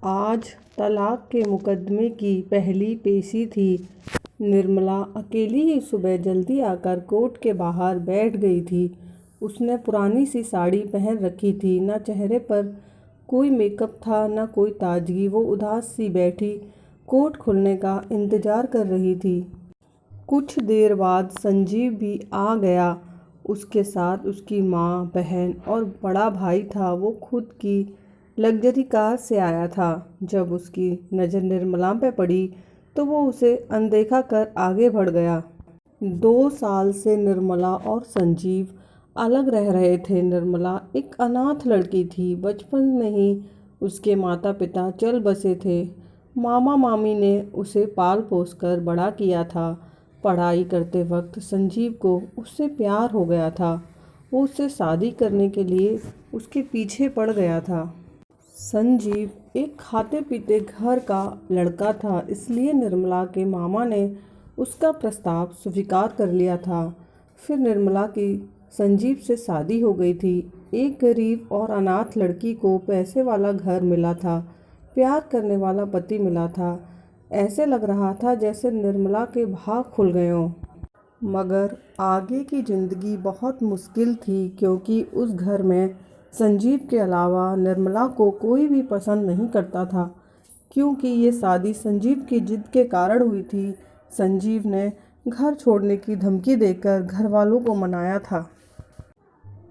आज तलाक के मुकदमे की पहली पेशी थी। निर्मला अकेली ही सुबह जल्दी आकर कोर्ट के बाहर बैठ गई थी। उसने पुरानी सी साड़ी पहन रखी थी। न चेहरे पर कोई मेकअप था न कोई ताजगी। वो उदास सी बैठी कोर्ट खुलने का इंतज़ार कर रही थी। कुछ देर बाद संजीव भी आ गया। उसके साथ उसकी माँ, बहन और बड़ा भाई था। वो खुद की लग्जरी कार से आया था। जब उसकी नज़र निर्मला पे पड़ी तो वो उसे अनदेखा कर आगे बढ़ गया। 2 साल से निर्मला और संजीव अलग रह रहे थे। निर्मला एक अनाथ लड़की थी। बचपन में ही उसके माता पिता चल बसे थे। मामा मामी ने उसे पाल पोस कर बड़ा किया था। पढ़ाई करते वक्त संजीव को उससे प्यार हो गया था। वो उससे शादी करने के लिए उसके पीछे पड़ गया था। संजीव एक खाते पीते घर का लड़का था, इसलिए निर्मला के मामा ने उसका प्रस्ताव स्वीकार कर लिया था। फिर निर्मला की संजीव से शादी हो गई थी। एक गरीब और अनाथ लड़की को पैसे वाला घर मिला था, प्यार करने वाला पति मिला था। ऐसे लग रहा था जैसे निर्मला के भाग खुल गए हों। मगर आगे की ज़िंदगी बहुत मुश्किल थी, क्योंकि उस घर में संजीव के अलावा निर्मला को कोई भी पसंद नहीं करता था। क्योंकि ये शादी संजीव की जिद के कारण हुई थी। संजीव ने घर छोड़ने की धमकी देकर घर वालों को मनाया था।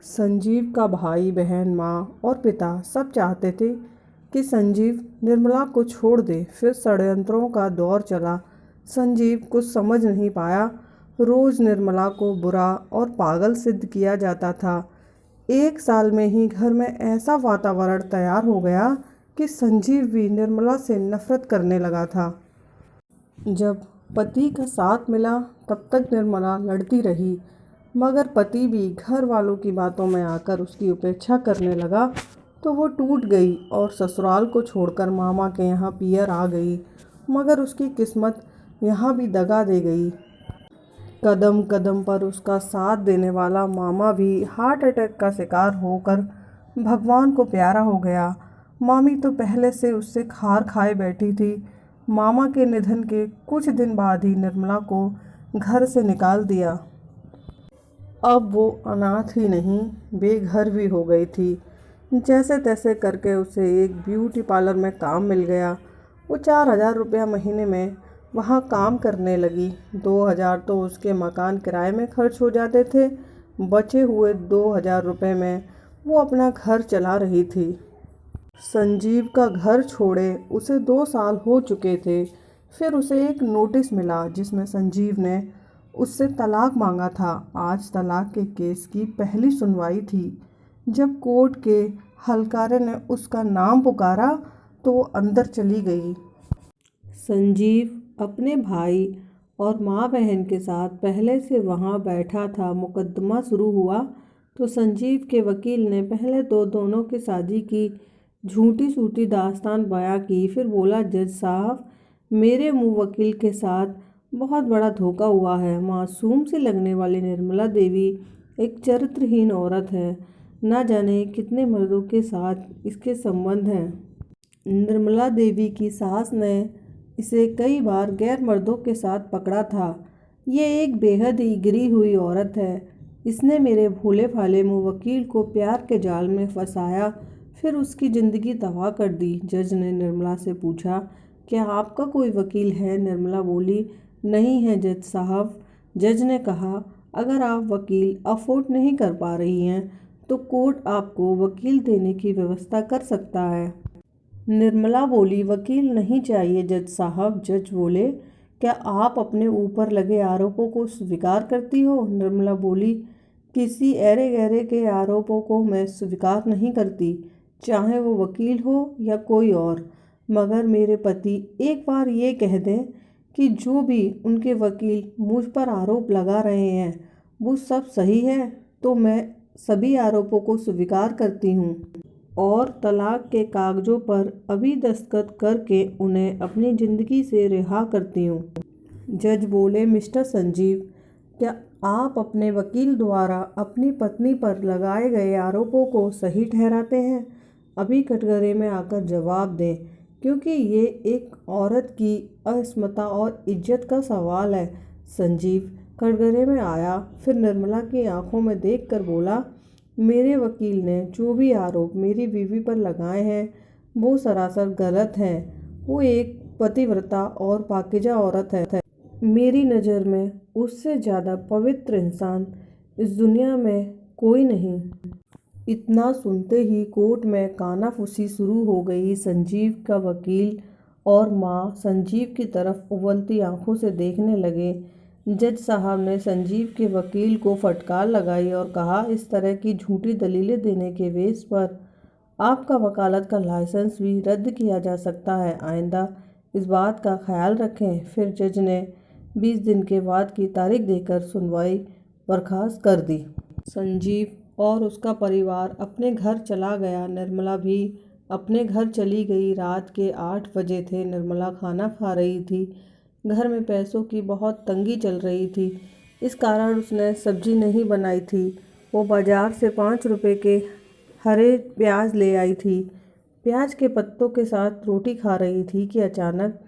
संजीव का भाई, बहन, माँ और पिता सब चाहते थे कि संजीव निर्मला को छोड़ दे। फिर षड्यंत्रों का दौर चला। संजीव कुछ समझ नहीं पाया। रोज़ निर्मला को बुरा और पागल सिद्ध किया जाता था। 1 साल में ही घर में ऐसा वातावरण तैयार हो गया कि संजीव भी निर्मला से नफरत करने लगा था। जब पति का साथ मिला तब तक निर्मला लड़ती रही, मगर पति भी घर वालों की बातों में आकर उसकी उपेक्षा करने लगा तो वो टूट गई और ससुराल को छोड़कर मामा के यहाँ पियर आ गई। मगर उसकी किस्मत यहाँ भी दगा दे गई। कदम कदम पर उसका साथ देने वाला मामा भी हार्ट अटैक का शिकार होकर भगवान को प्यारा हो गया। मामी तो पहले से उससे खार खाए बैठी थी। मामा के निधन के कुछ दिन बाद ही निर्मला को घर से निकाल दिया। अब वो अनाथ ही नहीं, बेघर भी हो गई थी। जैसे तैसे करके उसे एक ब्यूटी पार्लर में काम मिल गया। वो 4,000 रुपया महीने में वहाँ काम करने लगी। 2,000 तो उसके मकान किराए में खर्च हो जाते थे। बचे हुए 2,000 रुपये में वो अपना घर चला रही थी। संजीव का घर छोड़े उसे 2 साल हो चुके थे। फिर उसे एक नोटिस मिला जिसमें संजीव ने उससे तलाक मांगा था। आज तलाक के केस की पहली सुनवाई थी। जब कोर्ट के हलकारे ने उसका नाम पुकारा तो वो अंदर चली गई। संजीव अपने भाई और माँ बहन के साथ पहले से वहाँ बैठा था। मुकदमा शुरू हुआ तो संजीव के वकील ने पहले तो दोनों की शादी की झूठी सूठी दास्तान बयां की। फिर बोला, जज साहब, मेरे मुँह वकील के साथ बहुत बड़ा धोखा हुआ है। मासूम सी लगने वाली निर्मला देवी एक चरित्रहीन औरत है। न जाने कितने मर्दों के साथ इसके संबंध हैं। निर्मला देवी की सास ने इसे कई बार गैर मर्दों के साथ पकड़ा था। ये एक बेहद ही गिरी हुई औरत है। इसने मेरे भोले भाले मुँह वकील को प्यार के जाल में फंसाया, फिर उसकी ज़िंदगी तबाह कर दी। जज ने निर्मला से पूछा, क्या आपका कोई वकील है? निर्मला बोली, नहीं है जज साहब। जज ने कहा, अगर आप वकील अफोर्ड नहीं कर पा रही हैं तो कोर्ट आपको वकील देने की व्यवस्था कर सकता है। निर्मला बोली, वकील नहीं चाहिए जज साहब। जज बोले, क्या आप अपने ऊपर लगे आरोपों को स्वीकार करती हो? निर्मला बोली, किसी ऐरे गैरे के आरोपों को मैं स्वीकार नहीं करती, चाहे वो वकील हो या कोई और। मगर मेरे पति एक बार ये कह दें कि जो भी उनके वकील मुझ पर आरोप लगा रहे हैं वो सब सही है तो मैं सभी आरोपों को स्वीकार करती हूँ और तलाक के कागजों पर अभी दस्तखत करके उन्हें अपनी ज़िंदगी से रिहा करती हूँ। जज बोले, मिस्टर संजीव, क्या आप अपने वकील द्वारा अपनी पत्नी पर लगाए गए आरोपों को सही ठहराते हैं? अभी कटघरे में आकर जवाब दें। क्योंकि ये एक औरत की अस्मिता और इज्जत का सवाल है। संजीव कटघरे में आया, फिर निर्मला की आंखों में देखकर बोला, मेरे वकील ने जो भी आरोप मेरी बीवी पर लगाए हैं वो सरासर गलत हैं। वो एक पतिव्रता और पाकीज़ा औरत है। मेरी नज़र में उससे ज़्यादा पवित्र इंसान इस दुनिया में कोई नहीं। इतना सुनते ही कोर्ट में कानाफूसी शुरू हो गई। संजीव का वकील और माँ संजीव की तरफ उबलती आंखों से देखने लगे। जज साहब ने संजीव के वकील को फटकार लगाई और कहा, इस तरह की झूठी दलीलें देने के बेस पर आपका वकालत का लाइसेंस भी रद्द किया जा सकता है। आइंदा इस बात का ख्याल रखें। फिर जज ने 20 दिन के बाद की तारीख देकर सुनवाई बर्खास्त कर दी। संजीव और उसका परिवार अपने घर चला गया। निर्मला भी अपने घर चली गई। रात के 8 बजे थे। निर्मला खाना खा रही थी। घर में पैसों की बहुत तंगी चल रही थी, इस कारण उसने सब्जी नहीं बनाई थी। वो बाजार से 5 रुपए के हरे प्याज ले आई थी। प्याज के पत्तों के साथ रोटी खा रही थी कि अचानक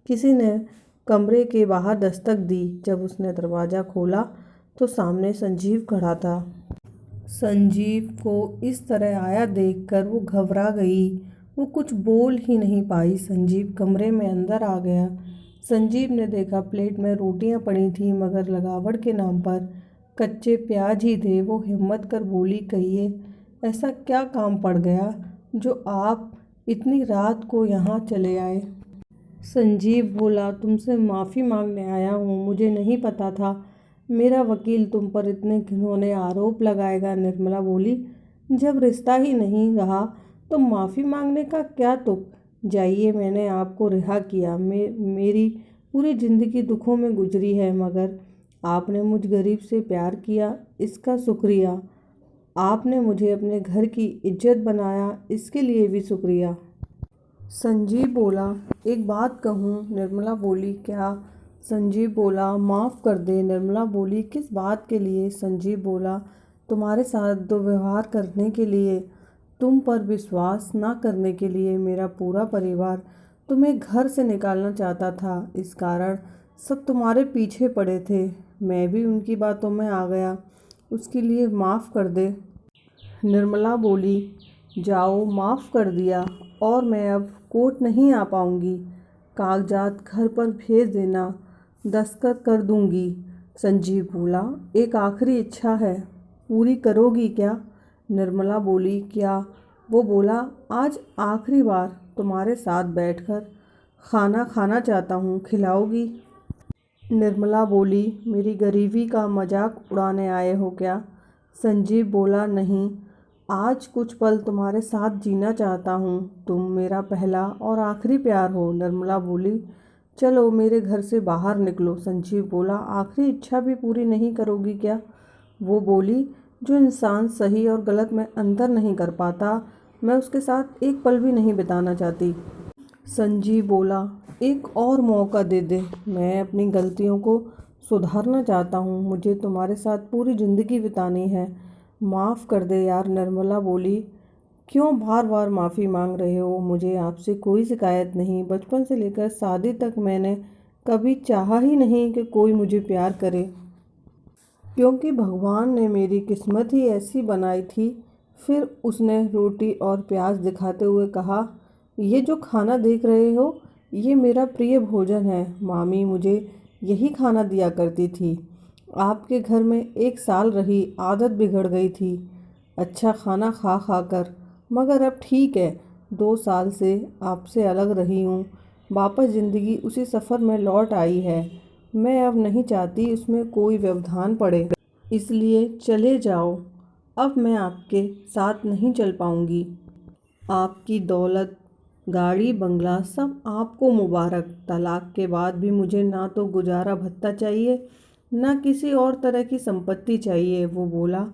किसी ने कमरे के बाहर दस्तक दी। जब उसने दरवाज़ा खोला तो सामने संजीव खड़ा था। संजीव को इस तरह आया देखकर वो घबरा गई। वो कुछ बोल ही नहीं पाई। संजीव कमरे में अंदर आ गया। संजीव ने देखा प्लेट में रोटियां पड़ी थी, मगर लगावट के नाम पर कच्चे प्याज ही थे। वो हिम्मत कर बोली, कहिए ऐसा क्या काम पड़ गया जो आप इतनी रात को यहाँ चले आए? संजीव बोला, तुमसे माफ़ी मांगने आया हूँ। मुझे नहीं पता था मेरा वकील तुम पर इतने घिनौने आरोप लगाएगा। निर्मला बोली, जब रिश्ता ही नहीं रहा तो माफ़ी मांगने का क्या तुक? जाइए, मैंने आपको रिहा किया। मेरी पूरी ज़िंदगी दुखों में गुजरी है, मगर आपने मुझ गरीब से प्यार किया, इसका शुक्रिया। आपने मुझे अपने घर की इज्जत बनाया, इसके लिए भी शुक्रिया। संजीव बोला, एक बात कहूँ? निर्मला बोली, क्या? संजीव बोला, माफ़ कर दे। निर्मला बोली, किस बात के लिए? संजीव बोला, तुम्हारे साथ दुर्व्यवहार करने के लिए, तुम पर विश्वास ना करने के लिए। मेरा पूरा परिवार तुम्हें घर से निकालना चाहता था, इस कारण सब तुम्हारे पीछे पड़े थे। मैं भी उनकी बातों में आ गया, उसके लिए माफ़ कर दे। निर्मला बोली, जाओ, माफ़ कर दिया और मैं अब कोर्ट नहीं आ पाऊँगी। कागजात घर पर भेज देना, दस्तखत कर दूँगी। संजीव बोला, एक आखिरी इच्छा है, पूरी करोगी क्या? निर्मला बोली, क्या? वो बोला, आज आखिरी बार तुम्हारे साथ बैठकर खाना खाना चाहता हूँ, खिलाओगी? निर्मला बोली, मेरी गरीबी का मजाक उड़ाने आए हो क्या? संजीव बोला, नहीं, आज कुछ पल तुम्हारे साथ जीना चाहता हूँ। तुम मेरा पहला और आखिरी प्यार हो। निर्मला बोली, चलो मेरे घर से बाहर निकलो। संजीव बोला, आखिरी इच्छा भी पूरी नहीं करोगी क्या? वो बोली, जो इंसान सही और गलत में अंतर नहीं कर पाता, मैं उसके साथ एक पल भी नहीं बिताना चाहती। संजीव बोला, एक और मौका दे दे, मैं अपनी गलतियों को सुधारना चाहता हूँ। मुझे तुम्हारे साथ पूरी ज़िंदगी बितानी है, माफ़ कर दे यार। निर्मला बोली, क्यों बार बार माफ़ी मांग रहे हो? मुझे आपसे कोई शिकायत नहीं। बचपन से लेकर शादी तक मैंने कभी चाहा ही नहीं कि कोई मुझे प्यार करे, क्योंकि भगवान ने मेरी किस्मत ही ऐसी बनाई थी। फिर उसने रोटी और प्याज दिखाते हुए कहा, ये जो खाना देख रहे हो, ये मेरा प्रिय भोजन है। मामी मुझे यही खाना दिया करती थी। आपके घर में 1 साल रही, आदत बिगड़ गई थी अच्छा खाना खा खा कर, मगर अब ठीक है। 2 साल से आपसे अलग रही हूँ, वापस ज़िंदगी उसी सफ़र में लौट आई है। मैं अब नहीं चाहती उसमें कोई व्यवधान पड़े, इसलिए चले जाओ। अब मैं आपके साथ नहीं चल पाऊँगी। आपकी दौलत, गाड़ी, बंगला सब आपको मुबारक। तलाक के बाद भी मुझे ना तो गुजारा भत्ता चाहिए, ना किसी और तरह की संपत्ति चाहिए। वो बोला,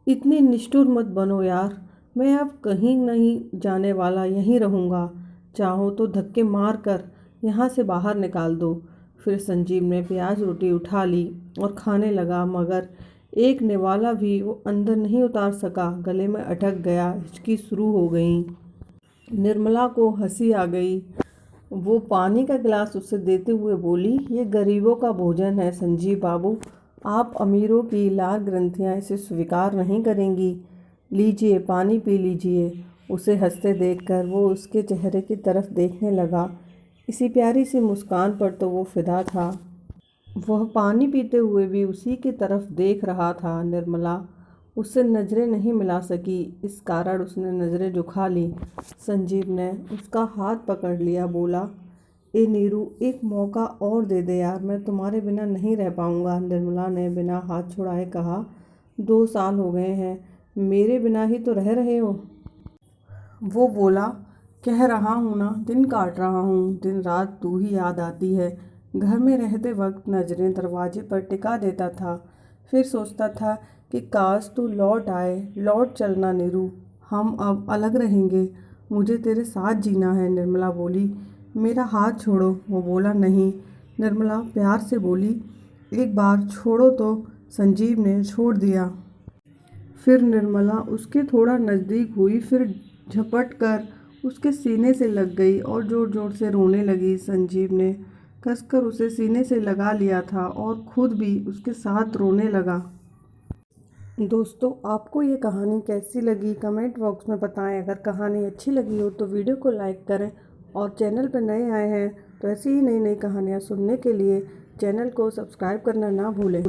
इतनी निष्ठुर मत बनो यार, मैं अब कहीं नहीं जाने वाला, यहीं रहूँगा। चाहो तो धक्के मार कर यहाँ से बाहर निकाल दो। फिर संजीव ने प्याज रोटी उठा ली और खाने लगा, मगर एक निवाला भी वो अंदर नहीं उतार सका। गले में अटक गया, हिचकी शुरू हो गई। निर्मला को हंसी आ गई। वो पानी का गिलास उसे देते हुए बोली, ये गरीबों का भोजन है संजीव बाबू, आप अमीरों की लाल ग्रंथियाँ इसे स्वीकार नहीं करेंगी। लीजिए पानी पी लीजिए। उसे हंसते देखकर वो उसके चेहरे की तरफ देखने लगा। इसी प्यारी सी मुस्कान पर तो वो फिदा था। वह पानी पीते हुए भी उसी की तरफ देख रहा था। निर्मला उससे नज़रें नहीं मिला सकी, इस कारण उसने नज़रें झुका ली। संजीव ने उसका हाथ पकड़ लिया, बोला, ए नीरू, एक मौका और दे दे यार, मैं तुम्हारे बिना नहीं रह पाऊँगा। निर्मला ने बिना हाथ छुड़ाए कहा, 2 साल हो गए हैं, मेरे बिना ही तो रह रहे हो। वो बोला, कह रहा हूँ ना, दिन काट रहा हूँ, दिन रात तू ही याद आती है। घर में रहते वक्त नज़रें दरवाजे पर टिका देता था, फिर सोचता था कि काश तू लौट आए। लौट चलना नीरू, हम अब अलग रहेंगे, मुझे तेरे साथ जीना है। निर्मला बोली, मेरा हाथ छोड़ो। वो बोला, नहीं। निर्मला प्यार से बोली, एक बार छोड़ो तो। संजीव ने छोड़ दिया। फिर निर्मला उसके थोड़ा नज़दीक हुई, फिर झपट कर उसके सीने से लग गई और ज़ोर ज़ोर से रोने लगी। संजीव ने कसकर उसे सीने से लगा लिया था और खुद भी उसके साथ रोने लगा। दोस्तों, आपको ये कहानी कैसी लगी कमेंट बॉक्स में बताएं। अगर कहानी अच्छी लगी हो तो वीडियो को लाइक करें और चैनल पर नए आए हैं तो ऐसी ही नई नई कहानियाँ सुनने के लिए चैनल को सब्सक्राइब करना ना भूलें।